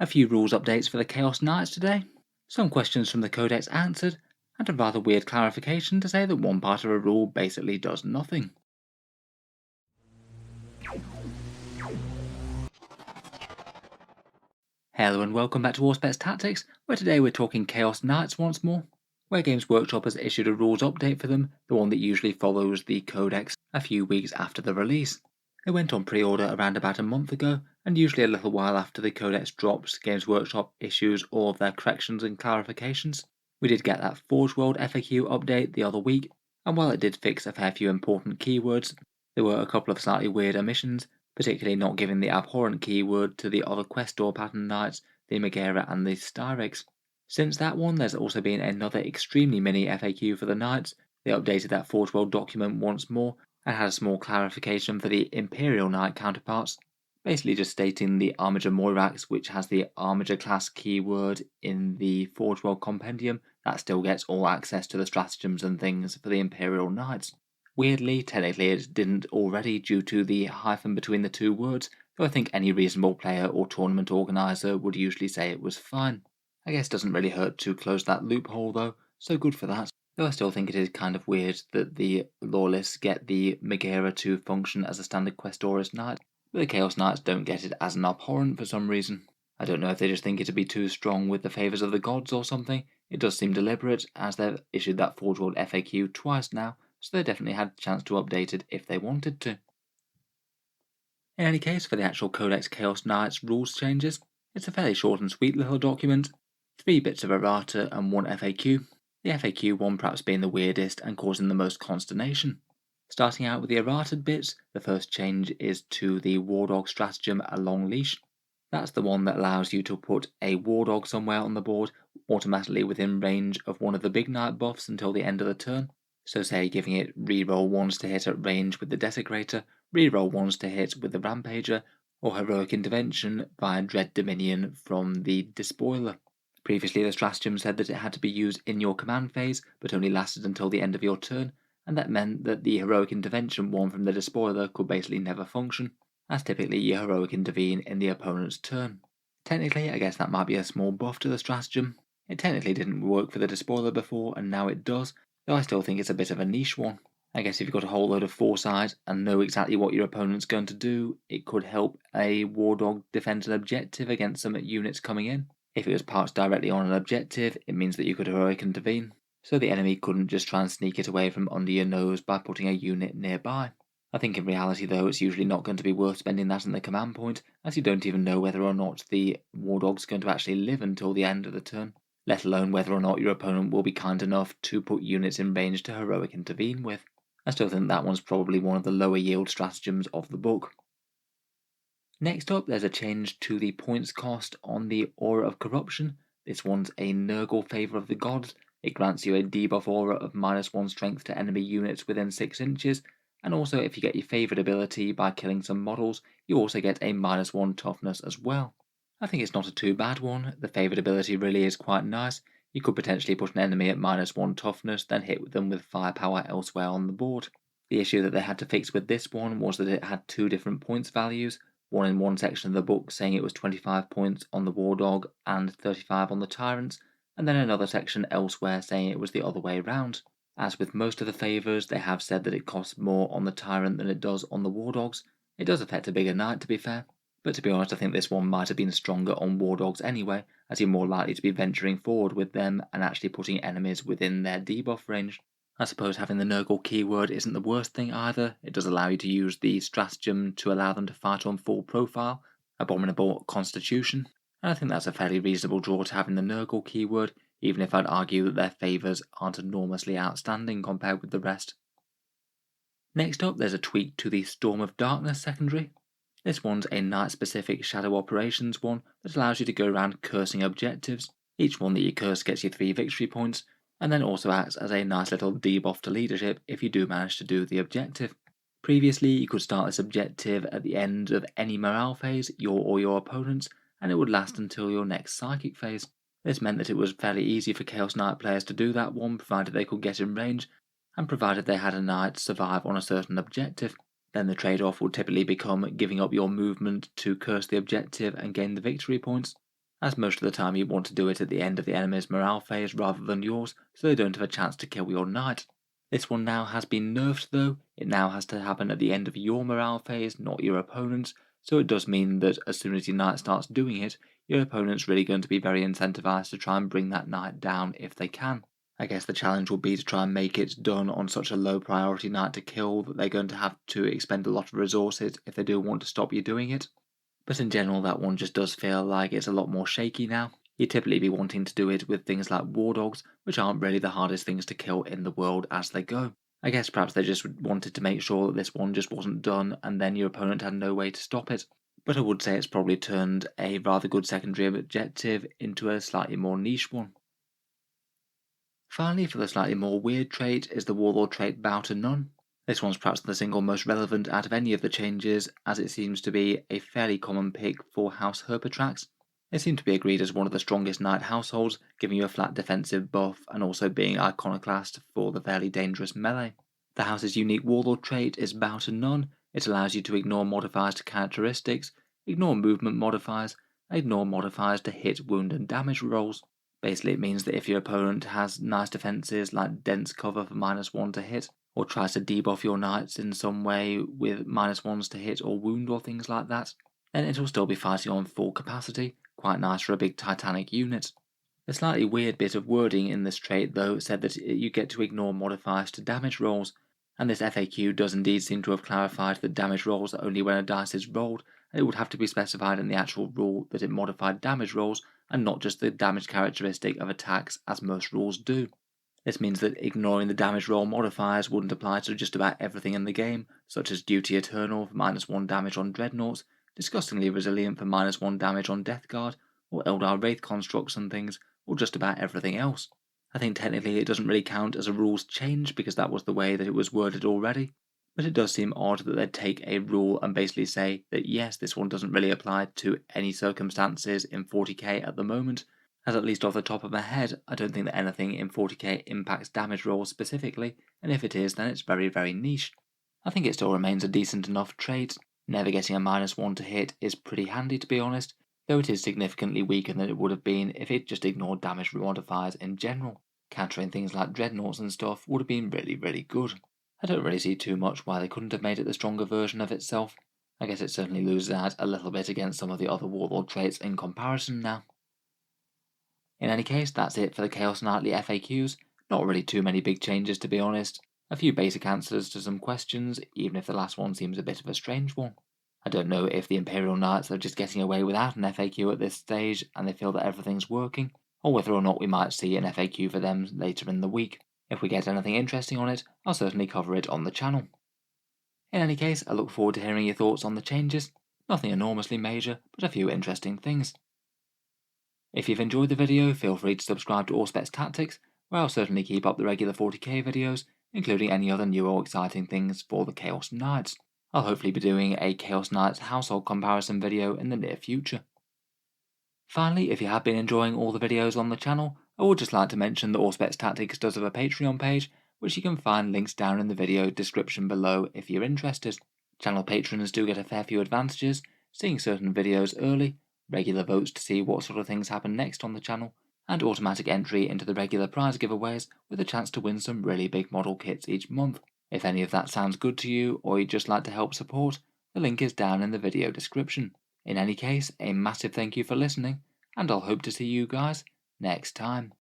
A few rules updates for the Chaos Knights today, some questions from the Codex answered, and a rather weird clarification to say that one part of a rule basically does nothing. Hello and welcome back to Warspets Tactics, where today we're talking Chaos Knights once more, where Games Workshop has issued a rules update for them, the one that usually follows the Codex a few weeks after the release. It went on pre-order around about a month ago, and usually a little while after the Codex drops, Games Workshop issues all of their corrections and clarifications. We did get that Forge World FAQ update the other week, and while it did fix a fair few important keywords, there were a couple of slightly weird omissions, particularly not giving the abhorrent keyword to the other Questor pattern knights, the Megara and the Styrex. Since that one, there's also been another extremely mini FAQ for the knights. They updated that Forge World document once more and had a small clarification for the Imperial Knight counterparts, basically just stating the Armiger Moirax, which has the Armiger class keyword in the Forge World compendium, that still gets all access to the stratagems and things for the Imperial Knights. Weirdly, technically it didn't already due to the hyphen between the two words, though I think any reasonable player or tournament organiser would usually say it was fine. I guess it doesn't really hurt to close that loophole though, so good for that. Though I still think it is kind of weird that the Lawless get the Megara to function as a standard Questoris Knight, but the Chaos Knights don't get it as an abhorrent for some reason. I don't know if they just think it'd be too strong with the favours of the gods or something. It does seem deliberate, as they've issued that Forge World FAQ twice now, so they definitely had a chance to update it if they wanted to. In any case, for the actual Codex Chaos Knights rules changes, it's a fairly short and sweet little document, 3 bits of errata and 1 FAQ, the FAQ one perhaps being the weirdest and causing the most consternation. Starting out with the errata bits, the first change is to the Wardog stratagem Along Leash. That's the one that allows you to put a Wardog somewhere on the board automatically within range of one of the big knight buffs until the end of the turn. So say giving it reroll 1s to hit at range with the Desecrator, reroll 1s to hit with the Rampager, or Heroic Intervention via Dread Dominion from the Despoiler. Previously the stratagem said that it had to be used in your command phase, but only lasted until the end of your turn, and that meant that the Heroic Intervention one from the Despoiler could basically never function, as typically you Heroic Intervene in the opponent's turn. Technically, I guess that might be a small buff to the stratagem. It technically didn't work for the Despoiler before, and now it does, though I still think it's a bit of a niche one. I guess if you've got a whole load of foresight and know exactly what your opponent's going to do, it could help a Wardog defend an objective against some units coming in. If it was parked directly on an objective, it means that you could Heroic Intervene, so the enemy couldn't just try and sneak it away from under your nose by putting a unit nearby. I think in reality though, it's usually not going to be worth spending that in the command point, as you don't even know whether or not the Wardog's going to actually live until the end of the turn, let alone whether or not your opponent will be kind enough to put units in range to Heroic Intervene with. I still think that one's probably one of the lower yield stratagems of the book. Next up, there's a change to the points cost on the Aura of Corruption. This one's a Nurgle Favour of the Gods. It grants you a debuff aura of -1 strength to enemy units within 6 inches, and also if you get your favoured ability by killing some models, you also get a -1 toughness as well. I think it's not a too bad one. The favoured ability really is quite nice. You could potentially put an enemy at -1 toughness, then hit them with firepower elsewhere on the board. The issue that they had to fix with this one was that it had 2 different points values, one in one section of the book saying it was 25 points on the Wardog and 35 on the Tyrants, and then another section elsewhere saying it was the other way round. As with most of the favours, they have said that it costs more on the Tyrant than it does on the Wardogs. It does affect a bigger knight to be fair, but to be honest I think this one might have been stronger on Wardogs anyway, as you're more likely to be venturing forward with them and actually putting enemies within their debuff range. I suppose having the Nurgle keyword isn't the worst thing either. It does allow you to use the stratagem to allow them to fight on full profile, Abominable Constitution, and I think that's a fairly reasonable draw to having the Nurgle keyword, even if I'd argue that their favours aren't enormously outstanding compared with the rest. Next up, there's a tweak to the Storm of Darkness secondary. This one's a knight-specific Shadow Operations one that allows you to go around cursing objectives. Each one that you curse gets you 3 victory points, and then also acts as a nice little debuff to leadership if you do manage to do the objective. Previously, you could start this objective at the end of any morale phase, your or your opponent's, and it would last until your next psychic phase. This meant that it was fairly easy for Chaos Knight players to do that one, provided they could get in range, and provided they had a knight survive on a certain objective. Then the trade-off would typically become giving up your movement to curse the objective and gain the victory points. as most of the time you want to do it at the end of the enemy's morale phase rather than yours, so they don't have a chance to kill your knight. This one now has been nerfed though, it now has to happen at the end of your morale phase, not your opponent's, so it does mean that as soon as your knight starts doing it, your opponent's really going to be very incentivized to try and bring that knight down if they can. I guess the challenge will be to try and make it done on such a low priority knight to kill that they're going to have to expend a lot of resources if they do want to stop you doing it. But in general, that one just does feel like it's a lot more shaky now. You'd typically be wanting to do it with things like war dogs, which aren't really the hardest things to kill in the world as they go. I guess perhaps they just wanted to make sure that this one just wasn't done and then your opponent had no way to stop it. But I would say it's probably turned a rather good secondary objective into a slightly more niche one. Finally, for the slightly more weird trait is the warlord trait Bow to None. This one's perhaps the single most relevant out of any of the changes, as it seems to be a fairly common pick for House Herpatrax. They seem to be agreed as one of the strongest knight households, giving you a flat defensive buff and also being iconoclast for the fairly dangerous melee. The house's unique warlord trait is Bow to None. It allows you to ignore modifiers to characteristics, ignore movement modifiers, and ignore modifiers to hit, wound, and damage rolls. Basically, it means that if your opponent has nice defenses like dense cover for -1 to hit, or tries to debuff your knights in some way with -1s to hit or wound or things like that, then it'll still be fighting on full capacity, quite nice for a big titanic unit. The slightly weird bit of wording in this trait though said that you get to ignore modifiers to damage rolls, and this FAQ does indeed seem to have clarified that damage rolls are only when a dice is rolled, and it would have to be specified in the actual rule that it modified damage rolls and not just the damage characteristic of attacks as most rules do. This means that ignoring the damage roll modifiers wouldn't apply to just about everything in the game, such as Duty Eternal for -1 damage on Dreadnoughts, Disgustingly Resilient for -1 damage on Death Guard, or Eldar Wraith constructs and things, or just about everything else. I think technically it doesn't really count as a rules change because that was the way that it was worded already, but it does seem odd that they'd take a rule and basically say that yes, this one doesn't really apply to any circumstances in 40k at the moment, as at least off the top of my head, I don't think that anything in 40k impacts damage rolls specifically, and if it is, then it's very, very niche. I think it still remains a decent enough trait. Never getting a -1 to hit is pretty handy to be honest, though it is significantly weaker than it would have been if it just ignored damage modifiers in general. Countering things like dreadnoughts and stuff would have been really, really good. I don't really see too much why they couldn't have made it the stronger version of itself. I guess it certainly loses out a little bit against some of the other warlord traits in comparison now. In any case, that's it for the Chaos Nightly FAQs. Not really too many big changes to be honest. A few basic answers to some questions, even if the last one seems a bit of a strange one. I don't know if the Imperial Knights are just getting away without an FAQ at this stage and they feel that everything's working, or whether or not we might see an FAQ for them later in the week. If we get anything interesting on it, I'll certainly cover it on the channel. In any case, I look forward to hearing your thoughts on the changes. Nothing enormously major, but a few interesting things. If you've enjoyed the video, feel free to subscribe to Auspex Tactics, where I'll certainly keep up the regular 40k videos, including any other new or exciting things for the Chaos Knights. I'll hopefully be doing a Chaos Knights household comparison video in the near future. Finally, if you have been enjoying all the videos on the channel, I would just like to mention that Auspex Tactics does have a Patreon page, which you can find links down in the video description below if you're interested. Channel patrons do get a fair few advantages, seeing certain videos early, regular votes to see what sort of things happen next on the channel, and automatic entry into the regular prize giveaways with a chance to win some really big model kits each month. If any of that sounds good to you or you'd just like to help support, the link is down in the video description. In any case, a massive thank you for listening, and I'll hope to see you guys next time.